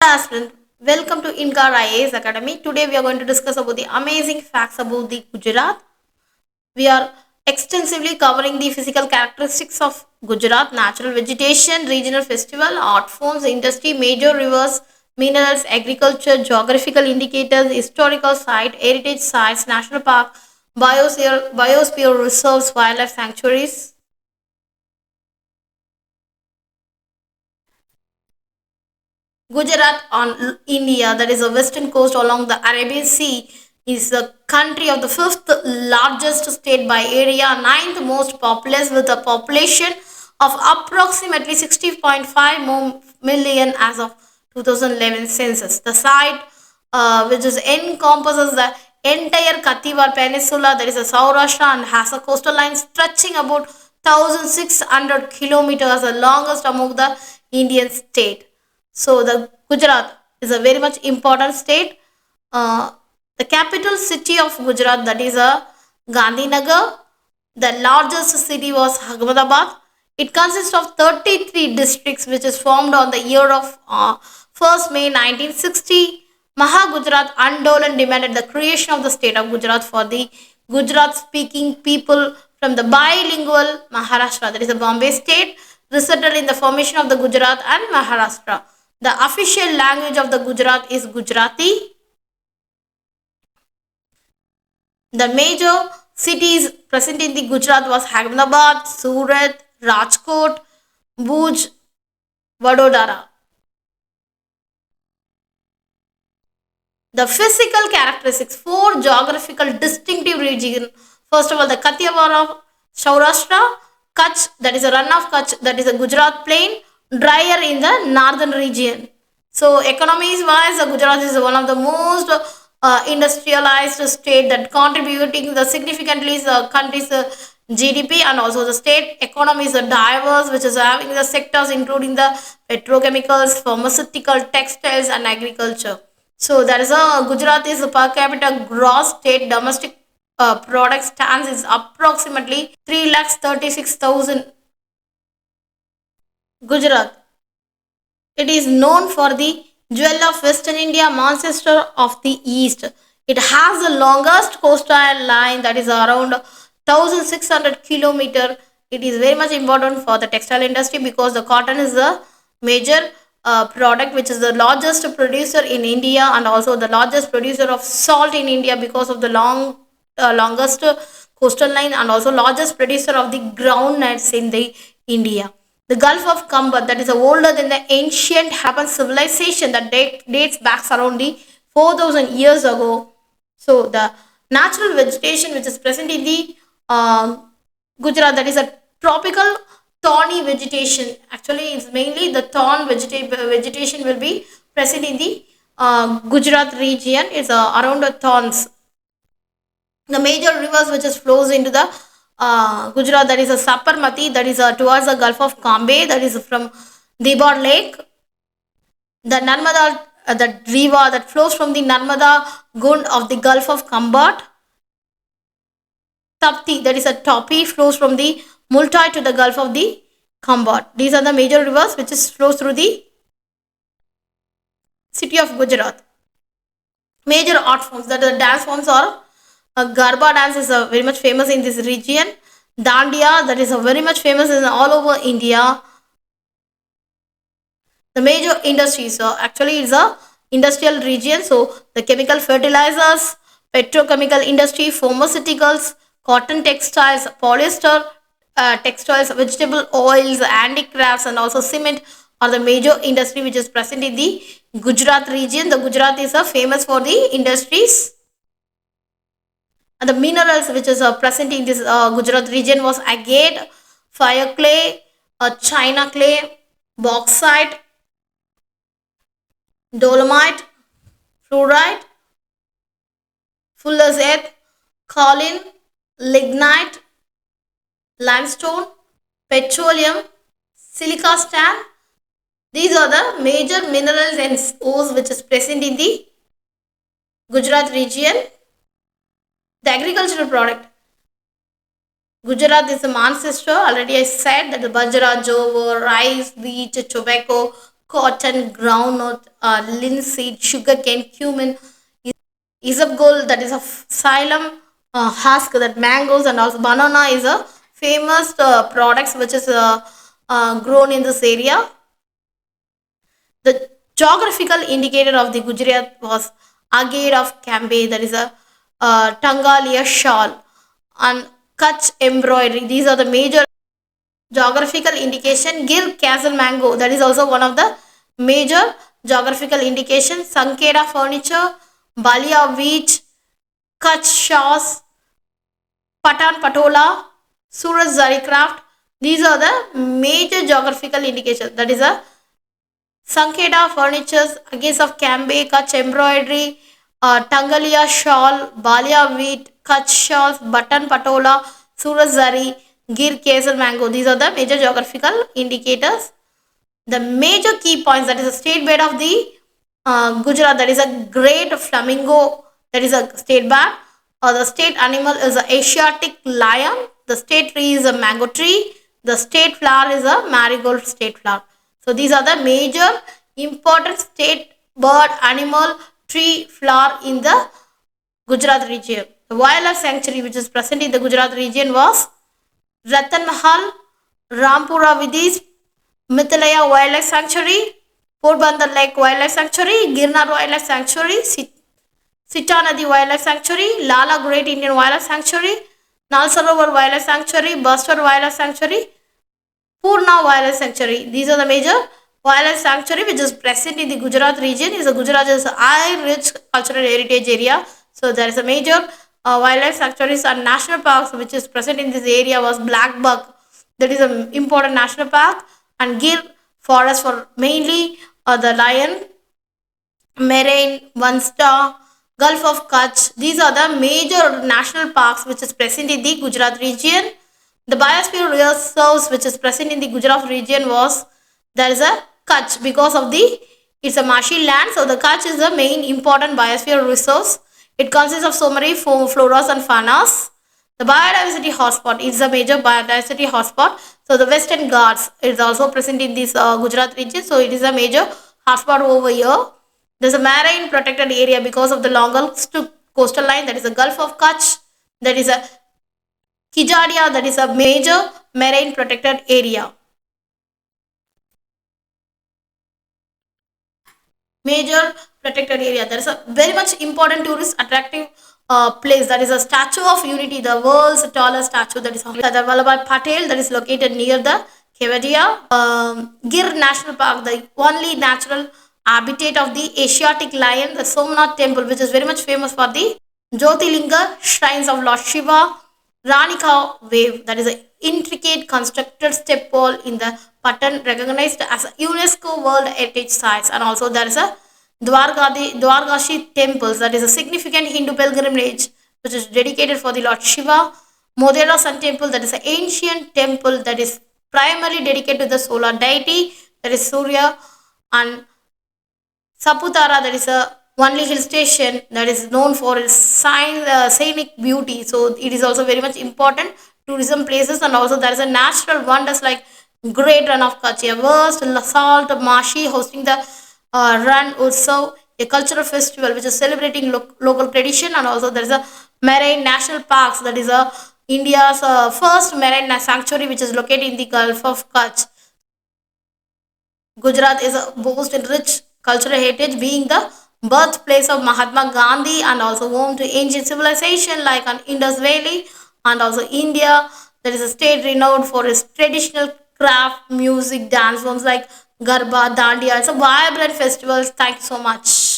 Aspirant, welcome to Incar IAS Academy. Today we are going to discuss about the amazing facts about the Gujarat. We are extensively covering the physical characteristics of Gujarat, natural vegetation, regional festival, art forms, industry, major rivers, minerals, agriculture, geographical indicators, historical site, heritage sites, national park, biosphere reserves, wildlife sanctuaries. Gujarat on India, that is the western coast along the Arabian Sea, is the country of the fifth largest state by area, ninth most populous with a population of approximately 60.5 million as of 2011 census. The site, which is encompasses the entire Kathiawar Peninsula, that is a Saurashtra, and has a coastal line stretching about 1,600 kilometers, the longest among the Indian state. So the Gujarat is a very much important state. Uh, the capital city of Gujarat, that is a Gandhinagar. The largest city was Ahmedabad. It consists of 33 districts, which is formed on the year of 1st May 1960. Maha Gujarat Andolan demanded the creation of the state of Gujarat for the Gujarat speaking people from the bilingual Maharashtra, that is the Bombay state, resulted in the formation of the Gujarat and Maharashtra. The official language of the Gujarat is Gujarati. The major cities present in the Gujarat was Ahmedabad, Surat, Rajkot, Bhuj, Vadodara. The physical characteristics, four geographical distinctive regions. First of all, the Kathiawar of Saurashtra, Kutch, that is a run of Kutch, that is a Gujarat plain, drier in the northern region. So, economies wise, Gujarat is one of the most industrialized state that contributing the significantly the country's GDP, and also the state economy is diverse, which is having the sectors including the petrochemicals, pharmaceutical, textiles, and agriculture. So there is a Gujarat is per capita gross state domestic product stands is approximately 3,36,000. Gujarat, it is known for the jewel of Western India, Manchester of the East. It has the longest coastal line, that is around 1,600 kilometer. It is very much important for the textile industry because the cotton is the major product, which is the largest producer in India and also the largest producer of salt in India because of the longest coastal line, and also largest producer of the groundnuts in the India. The Gulf of Camber, that is older than the ancient Harappan civilization that dates back around the 4,000 years ago. So the natural vegetation which is present in the Gujarat, that is a tropical thorny vegetation. Actually, it's mainly the vegetation will be present in the Gujarat region. It's around the thorns. The major rivers which is flows into the Gujarat, that is a Saparmati, that is towards the Gulf of Cambay, that is from Debar Lake. The Narmada, the river that flows from the Narmada Gund of the Gulf of Kambat. Tapti, that is a Topi, flows from the Multai to the Gulf of the Kambat. These are the major rivers which is flows through the city of Gujarat. Major art forms, that the dance forms are Garba dance is very much famous in this region. Dandiya, that is very much famous in all over India. The major industries, actually it's a industrial region. So the chemical fertilizers, petrochemical industry, pharmaceuticals, cotton textiles, polyester textiles, vegetable oils, handicrafts, and also cement are the major industry which is present in the Gujarat region. The Gujarat is famous for the industries. And the minerals which is present in this Gujarat region was agate, fire clay, china clay, bauxite, dolomite, fluorite, fuller's earth, kaolin, lignite, limestone, petroleum, silica sand. These are the major minerals and ores which is present in the Gujarat region. The agricultural product. Gujarat is the ancestor. Already I said that the bajra, jowar, rice, wheat, tobacco, cotton, groundnut, linseed, sugarcane, cumin, isabgol, that is a xylem, husk, that mangoes, and also banana is a famous products which is grown in this area. The geographical indicator of the Gujarat was Agate of Cambay, that is a Tangalia shawl, and Kutch embroidery. These are the major geographical indication. Gir Castle mango, that is also one of the major geographical indication. Sankeda furniture, Balia wheat, Kutch shawls, Patan Patola, Surat Zari craft. These are the major geographical indications. That is a Sankeda furnitures, against of Cambay, Kutch embroidery, Tangalia shawl, Balia wheat, Kutch shawls, Button patola, Surat zari, Gir kesar mango. These are the major geographical indicators. The major key points, that is a state bird of the Gujarat, that is a great flamingo, that is a state bird. The state animal is a Asiatic lion. The state tree is a mango tree. The state flower is a marigold state flower. So these are the major important state bird, animal, tree, flower in the Gujarat region. The wildlife sanctuary which is present in the Gujarat region was Ratan Mahal, Rampura Vidis, Mithalaya Wildlife Sanctuary, Porbandar Lake Wildlife Sanctuary, Girnar Wildlife Sanctuary, Sita Nadi Wildlife Sanctuary, Lala Great Indian Wildlife Sanctuary, Nal Sarovar Wildlife Sanctuary, Buster Wildlife Sanctuary, Purna Wildlife Sanctuary. These are the major wildlife sanctuary which is present in the Gujarat region. Is a Gujarat is a high rich cultural heritage area. So there is a major wildlife sanctuaries and national parks which is present in this area was Black Buck. That is an important national park, and Gir forest for mainly the lion, Marine, Vansta, Gulf of Kutch. These are the major national parks which is present in the Gujarat region. The biosphere reserves which is present in the Gujarat region was, there is a Kutch because of the, it's a marshy land. So the Kutch is the main important biosphere resource. It consists of so many floras and faunas. The biodiversity hotspot is a major biodiversity hotspot. So the Western Ghats is also present in this Gujarat region. So it is a major hotspot over here. There's a marine protected area because of the longest coastal line, that is the Gulf of Kutch. That is a Kijadia, that is a major marine protected area. Major protected area. There is a very much important tourist attractive place, that is a Statue of Unity, the world's tallest statue, that is Sardar Vallabhbhai Patel, that is located near the Kevadia. Gir National Park, the only natural habitat of the Asiatic lion, the Somnath temple, which is very much famous for the Jyotirlinga shrines of Lord Shiva. Ranika wave, that is an intricate constructed step wall in the Patan, recognized as a UNESCO World Heritage Site. And also there is a Dwargashi temples, that is a significant Hindu pilgrimage which is dedicated for the Lord Shiva. Modera Sun temple, that is an ancient temple that is primarily dedicated to the solar deity, that is Surya. And Saputara, that is a only hill station that is known for its scenic beauty. So it is also very much important tourism places, and also there is a natural wonders like Great Run of Kutch, a vast salt marshy hosting the Run Utsav, a cultural festival which is celebrating local tradition, and also there is a marine national parks, that is a India's first marine sanctuary which is located in the Gulf of Kutch. Gujarat is a boast in rich cultural heritage, being the birthplace of Mahatma Gandhi and also home to ancient civilization like an Indus Valley, and also India. There is a state renowned for its traditional craft, music, dance forms like Garba, Dandiya. It's a vibrant festival. Thank you so much.